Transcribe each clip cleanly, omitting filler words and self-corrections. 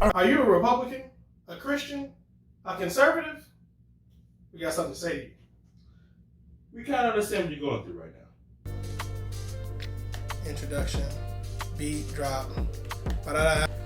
Are you a Republican, a Christian, a conservative? We got something to say to you. We kind of understand what you're going through right now. Introduction, beat, drop.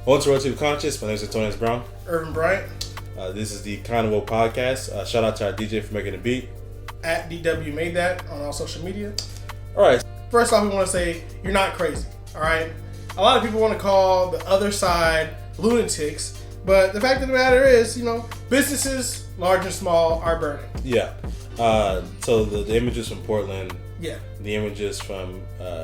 Welcome to Relative Conscious. My name is Antonio Brown. Irvin Bryant. This is the Convo Podcast. Shout out to our DJ for making the beat. At DW Made That on all social media. All right. First off, we want to say you're not crazy. All right. A lot of people want to call the other side lunatics, but the fact of the matter is, businesses, large and small, are burning. Yeah. So the images from Portland. Yeah. The images from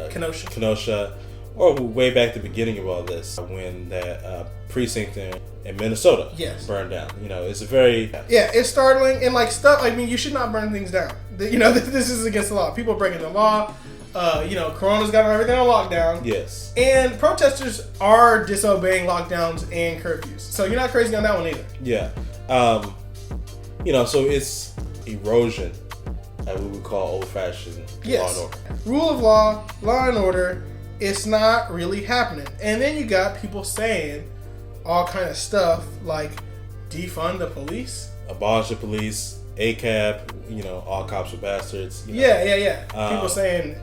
Kenosha. Or way back at the beginning of all this, when that precinct in Minnesota burned down. It's a very... Yeah, it's startling. And stuff, you should not burn things down. This is against the law. People are breaking the law. Corona's got everything on lockdown. Yes. And protesters are disobeying lockdowns and curfews. So you're not crazy on that one either. Yeah. So it's erosion, as we would call old-fashioned law and order. Rule of law and order, it's not really happening. And then you got people saying all kind of stuff like defund the police. Abolish the police. ACAB, all cops are bastards. Yeah. People saying,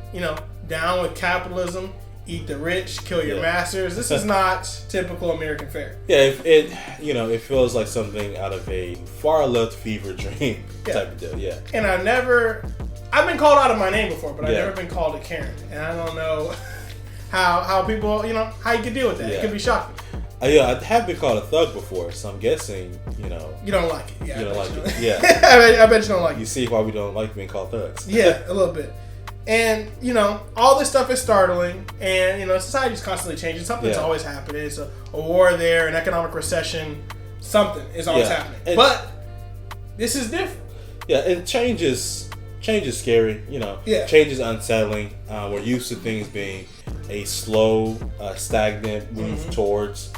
down with capitalism, eat the rich, kill your masters. This is not typical American fare. Yeah, it feels like something out of a far left fever dream type of deal. Yeah. And I've been called out of my name before, but I've never been called a Karen. And I don't know how people, how you can deal with that. It could be shocking. I have been called a thug before, so I'm guessing, You don't like it. Yeah, you don't like it. Yeah. I bet you don't like it. You see why we don't like being called thugs. Yeah, a little bit. And, all this stuff is startling. And, society's constantly changing. Something's always happening. It's a war there, an economic recession. Something is always happening. But this is different. Yeah, and change is scary. Change is unsettling. We're used to things being a slow, stagnant move towards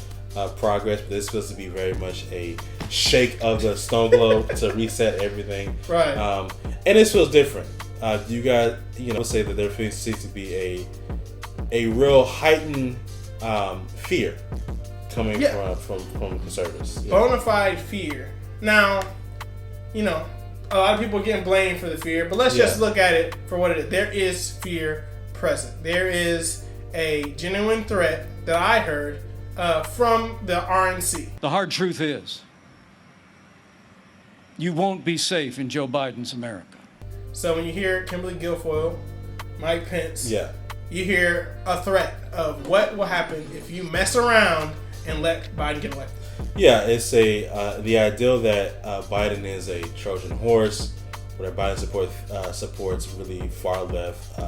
progress, but this feels to be very much a shake of the snow globe to reset everything. Right. And this feels different. You guys, say that there seems to be a real heightened fear coming from conservatives. Bona fide fear. Now, a lot of people are getting blamed for the fear, but let's just look at it for what it is. There is fear present. There is a genuine threat that I heard from the RNC. The hard truth is, you won't be safe in Joe Biden's America. So when you hear Kimberly Guilfoyle, Mike Pence, you hear a threat of what will happen if you mess around and let Biden get elected. Yeah, it's the ideal that Biden is a Trojan horse, where Biden supports really far left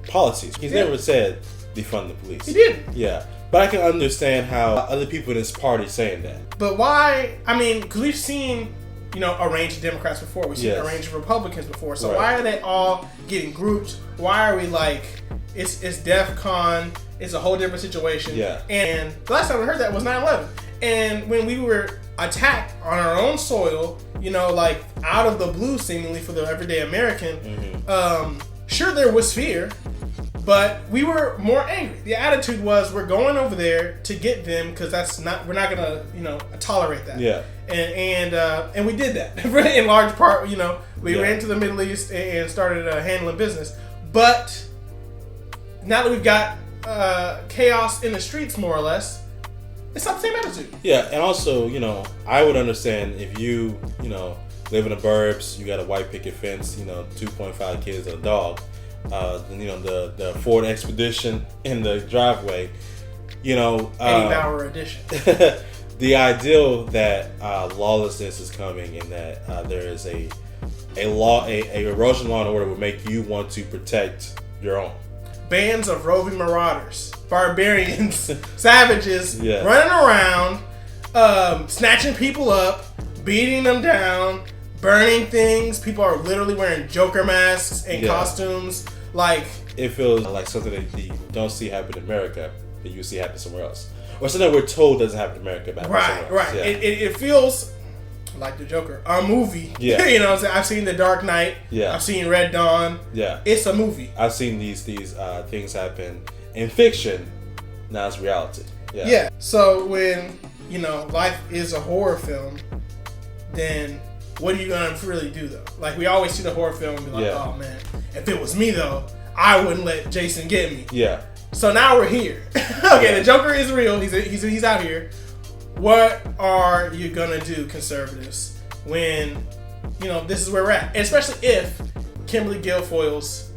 policies. He's never said defund the police. He didn't. Yeah, but I can understand how other people in his party saying that. But why? Because we've seen, a range of Democrats before. We've seen a range of Republicans before. So why are they all getting grouped? Why are we it's DEFCON? It's a whole different situation. Yeah. And the last time we heard that was 9/11. And when we were attacked on our own soil, out of the blue seemingly for the everyday American, sure there was fear, but we were more angry. The attitude was, we're going over there to get them because we're not gonna, tolerate that. Yeah. And we did that in large part. We ran to the Middle East and started handling business. But now that we've got chaos in the streets, more or less, it's not the same attitude. Yeah, and also, I would understand if you, live in the burbs, you got a white picket fence, 2.5 kids and a dog, the Ford Expedition in the driveway, Eddie Bauer edition. The ideal that lawlessness is coming and that there is a erosion law and order would make you want to protect your own. Bands of roving marauders, barbarians, savages running around, snatching people up, beating them down, burning things. People are literally wearing Joker masks and costumes. It feels like something that you don't see happen in America that you see happen somewhere else, or something that we're told doesn't happen in America. Right. Yeah. It feels like the Joker, a movie. Yeah. I've seen The Dark Knight. Yeah. I've seen Red Dawn. Yeah. It's a movie. I've seen these things happen in fiction. Now it's reality. Yeah. So when, life is a horror film, then what are you going to really do, though? Like, we always see the horror film and be like, oh, man, if it was me, though, I wouldn't let Jason get me. Yeah. So now we're here. Okay, the Joker is real. He's out here. What are you going to do, conservatives, when, this is where we're at? Especially if Kimberly Guilfoyle's,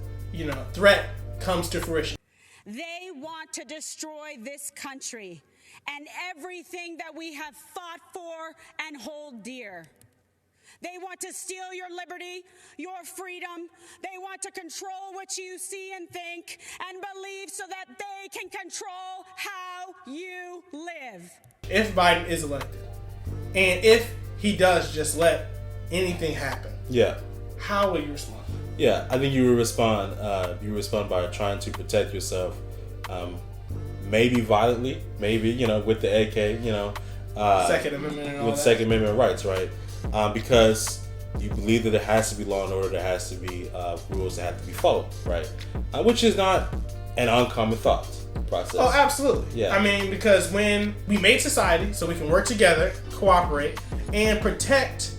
threat comes to fruition. They want to destroy this country and everything that we have fought for and hold dear. They want to steal your liberty, your freedom. They want to control what you see and think and believe so that they can control how you live. If Biden is elected, and if he does just let anything happen, how will you respond? Yeah, I think you will respond. You respond by trying to protect yourself, maybe violently, maybe with the AK, Second Amendment and all with that. Second Amendment rights, right? Because you believe that there has to be law and order, there has to be rules that have to be followed, right? Which is not an uncommon thought process. Oh, absolutely. Yeah. I mean, because when we made society so we can work together, cooperate, and protect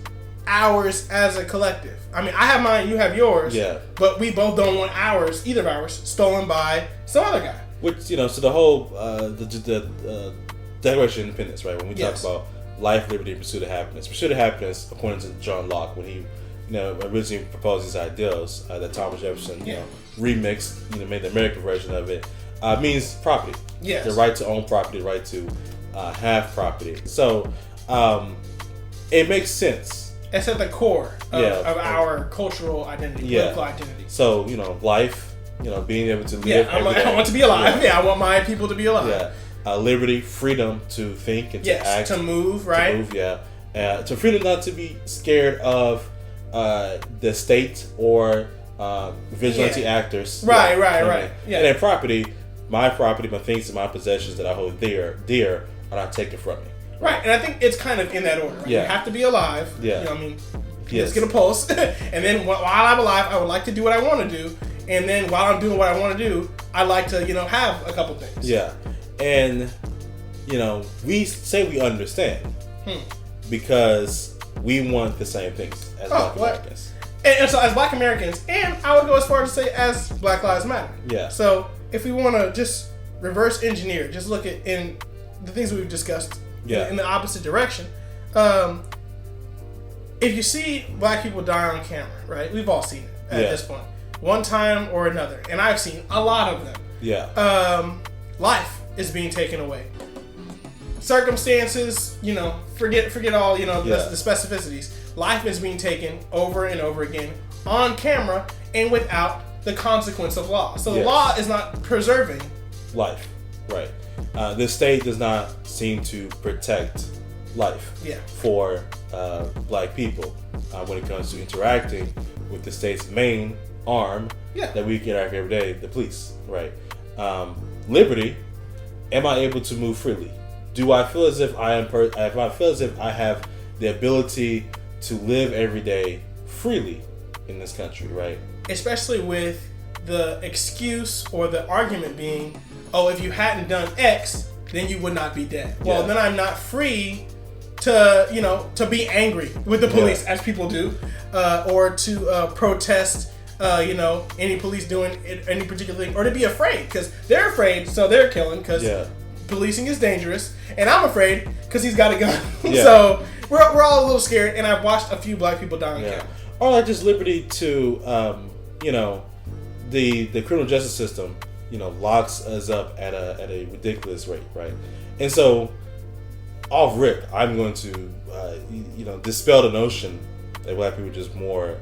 ours as a collective. I mean, I have mine, you have yours. Yeah. But we both don't want either of ours, stolen by some other guy. Which, so the whole, the Declaration of Independence, right? When we talk about life, liberty, and pursuit of happiness. Pursuit of happiness, according to John Locke, when he, originally proposed these ideals that Thomas Jefferson, remixed, made the American version of it, means property. Yes. The right to own property, the right to have property. So, it makes sense. It's at the core of our cultural identity, political identity. So, life, being able to live. I want to be alive. I want my people to be alive. Liberty, freedom to think and to act. To move, right? To move, to freedom not to be scared of the state or vigilante actors. Right. Yeah. And then property, my things and my possessions that I hold dear are not taken from me. Right, and I think it's kind of in that order. Right? You have to be alive. Let's get a pulse. And then while I'm alive, I would like to do what I want to do. And then while I'm doing what I want to do, I like to, have a couple things. Yeah. And, we say we understand because we want the same things as Black Americans. And so as Black Americans, and I would go as far as to say as Black Lives Matter. Yeah. So if we want to just reverse engineer, just look at in the things we've discussed in the opposite direction. If you see Black people die on camera, right? We've all seen it at this point, one time or another, and I've seen a lot of them. Yeah. Life is being taken away. Circumstances, forget all, the specificities. Life is being taken over and over again on camera and without the consequence of law. So the law is not preserving life, right? The state does not seem to protect life for Black people when it comes to interacting with the state's main arm that we get every day, the police, right? Liberty, am I able to move freely? Do I feel as if I have the ability to live every day freely in this country, right? Especially with the excuse or the argument being, oh, if you hadn't done X, then you would not be dead. Well, then I'm not free to be angry with the police as people do, or to protest, any police doing any particular thing, or to be afraid because they're afraid, so they're killing because policing is dangerous, and I'm afraid because he's got a gun. So we're all a little scared, and I've watched a few Black people die on camera. Or like just liberty to, the criminal justice system, locks us up at a ridiculous rate, right? And so, off rip, I'm going to, dispel the notion that Black people are just more.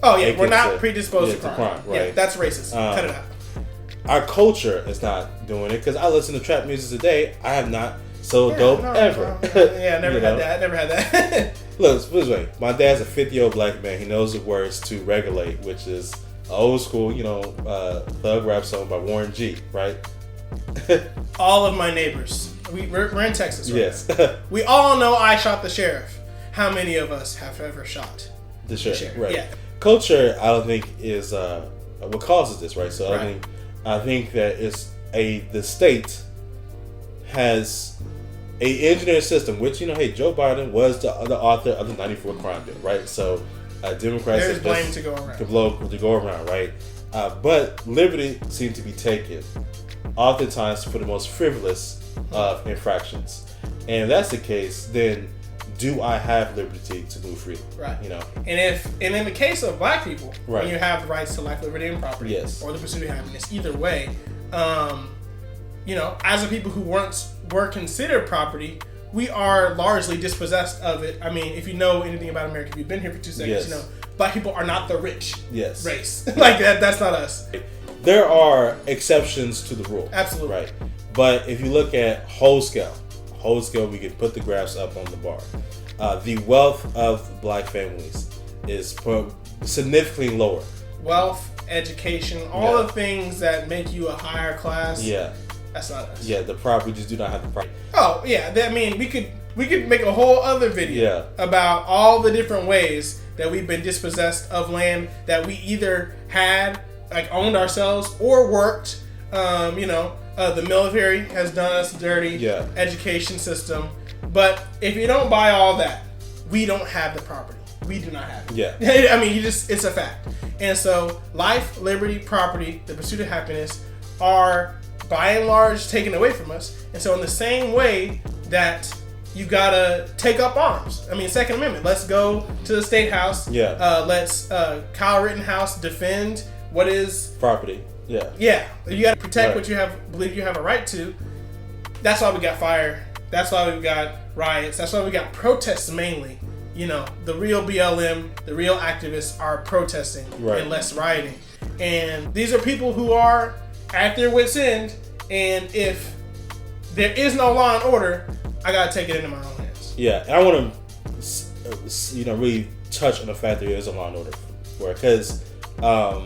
We're not predisposed to crime. Right? Yeah, that's racist. Cut it out. Our culture is not doing it because I listen to trap music today. I have not sold dope ever. Never had that. Look, put this way. My dad's a 50-year-old Black man. He knows the words to Regulate, which is an old school, thug rap song by Warren G, right? All of my neighbors. We're in Texas right yes. now. We all know I shot the sheriff. How many of us have ever shot the sheriff? Right. Yeah. Culture, I don't think, is what causes this, right? So I think that it's the state has a engineered system, which, hey, Joe Biden was the author of the 94 crime bill, right? So Democrats there's blame to go around, right? But liberty seemed to be taken oftentimes for the most frivolous of infractions. And if that's the case, then do I have liberty to move freely? Right. And in the case of black people, right, when you have the rights to life, liberty, and property, yes, or the pursuit of happiness, either way, as a people who once were considered property, we are largely dispossessed of it. I mean, if you know anything about America, if you've been here for 2 seconds, yes, black people are not the rich yes, race. Like that's not us. There are exceptions to the rule. Absolutely. Right. But if you look at whole scale, we can put the graphs up on the bar. The wealth of black families is significantly lower. Wealth, education, all the things that make you a higher class. Yeah. That's not us. Yeah, we just do not have the property. Oh, yeah. I mean, we could make a whole other video about all the different ways that we've been dispossessed of land that we either had, like owned ourselves, or worked. The military has done us dirty. Yeah. Education system. But if you don't buy all that, we don't have the property. We do not have it. Yeah. I mean, it's a fact. And so life, liberty, property, the pursuit of happiness are by and large taken away from us. And so in the same way that you gotta take up arms. I mean, Second Amendment. Let's go to the State House. Yeah. Let's Kyle Rittenhouse defend what is property. Yeah. Yeah. You gotta protect what you believe you have a right to. That's why we got fire. That's why we've got riots. That's why we got protests mainly. The real BLM, the real activists are protesting and less rioting. And these are people who are at their wits' end. And if there is no law and order, I gotta take it into my own hands. Yeah, and I want to, really touch on the fact that there is a law and order for it, because, at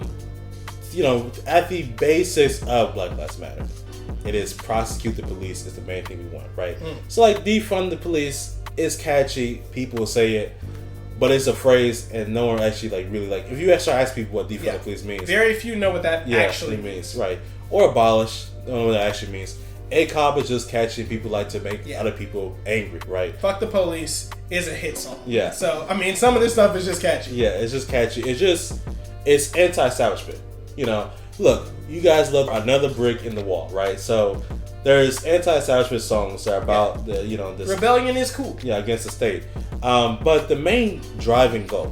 the basis of Black Lives Matter, it is prosecute the police is the main thing we want, right? So defund the police is catchy, people will say it, but it's a phrase, and no one actually really if you actually ask people what defund the police means, very few know what that actually means, right? Or abolish, don't know what that actually means. ACOB is just catchy. People like to make other people angry, right? Fuck the police is a hit song. Yeah. So, I mean, some of this stuff is just catchy. Yeah, it's just catchy. It's anti-establishment. Look, you guys love another brick in the wall, right? So, there's anti-establishment songs that are about this rebellion is cool. Yeah, against the state. But the main driving goal,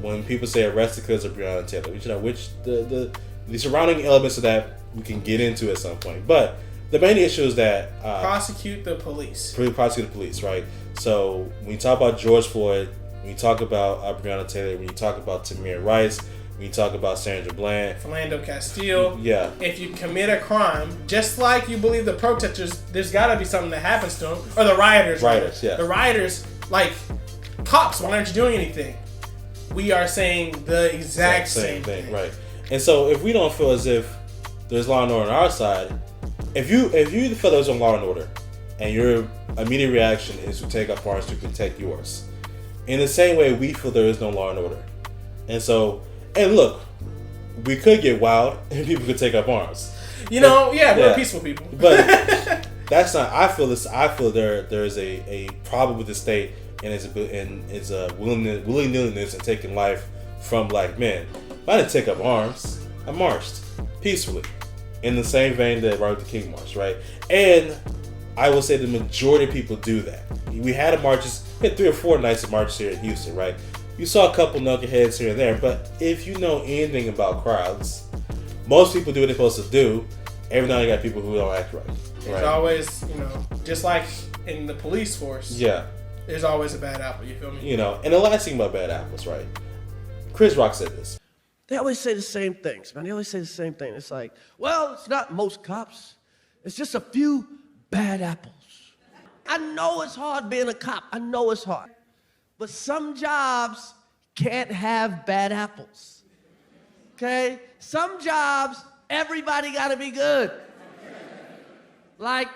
when people say arrest the killers of Breonna Taylor, which the surrounding elements of that we can get into at some point, but the main issue is that prosecute the police. Prosecute the police, right? So when you talk about George Floyd, when you talk about Breonna Taylor, when you talk about Tamir Rice, when you talk about Sandra Bland, Philando Castile, yeah. If you commit a crime, just like you believe the protesters, there's got to be something that happens to them, or the rioters. Yeah. The rioters, cops, why aren't you doing anything? We are saying the exact same thing, right? And so if we don't feel as if there's law and order on our side. If you feel there's a law and order, and your immediate reaction is to take up arms to protect yours, in the same way we feel there is no law and order, and look, we could get wild and people could take up arms. We're peaceful people. But that's not. I feel there is a problem with the state and its willingness in taking life from black men. If I didn't take up arms, I marched peacefully. In the same vein that Martin Luther King marched, right? And I will say the majority of people do that. We had marches, we had 3 or 4 nights of marches here in Houston, right? You saw a couple knuckleheads here and there, but if you know anything about crowds, most people do what they're supposed to do. Every now and then you got people who don't act right. There's always, just like in the police force, there's always a bad apple, you feel me? And the last thing about bad apples, right? Chris Rock said this. They always say the same things, man. They always say the same thing. It's like, well, it's not most cops. It's just a few bad apples. I know it's hard being a cop. I know it's hard. But some jobs can't have bad apples. Okay? Some jobs, everybody got to be good. Like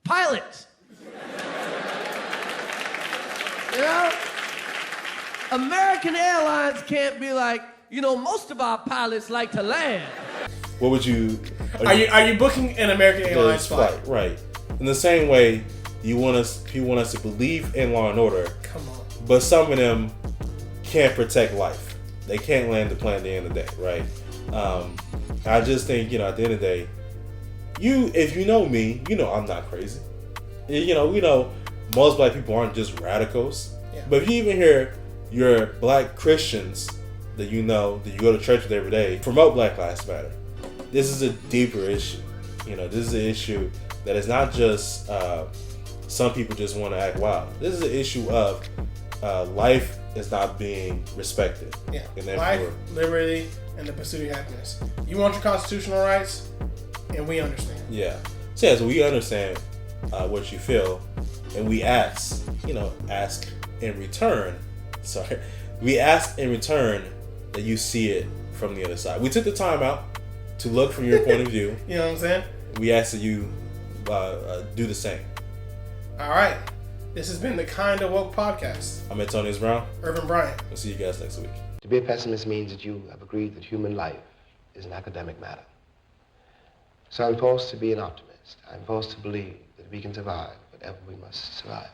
pilots. American Airlines can't be like, most of our pilots like to land. What would you... Are you booking an American Airlines flight? Right. In the same way, people want us to believe in law and order. Come on. But some of them can't protect life. They can't land the plane at the end of the day, right? I just think, at the end of the day, if you know me, I'm not crazy. We know most black people aren't just radicals. Yeah. But if you even hear your black Christians that you go to church with every day promote Black Lives Matter, this is a deeper issue. This is an issue that is not just some people just want to act wild. This is an issue of life is not being respected. Yeah. And life, liberty, and the pursuit of happiness. You want your constitutional rights, and we understand. Yeah. So we understand what you feel, and we ask in return. Sorry, we ask in return that you see it from the other side. We took the time out to look from your point of view. You know what I'm saying? We ask that you do the same. All right. This has been the Kind of Woke Podcast. I'm Antonius Brown. Irvin Bryant. We'll see you guys next week. To be a pessimist means that you have agreed that human life is an academic matter. So I'm forced to be an optimist. I'm forced to believe that we can survive whatever we must survive.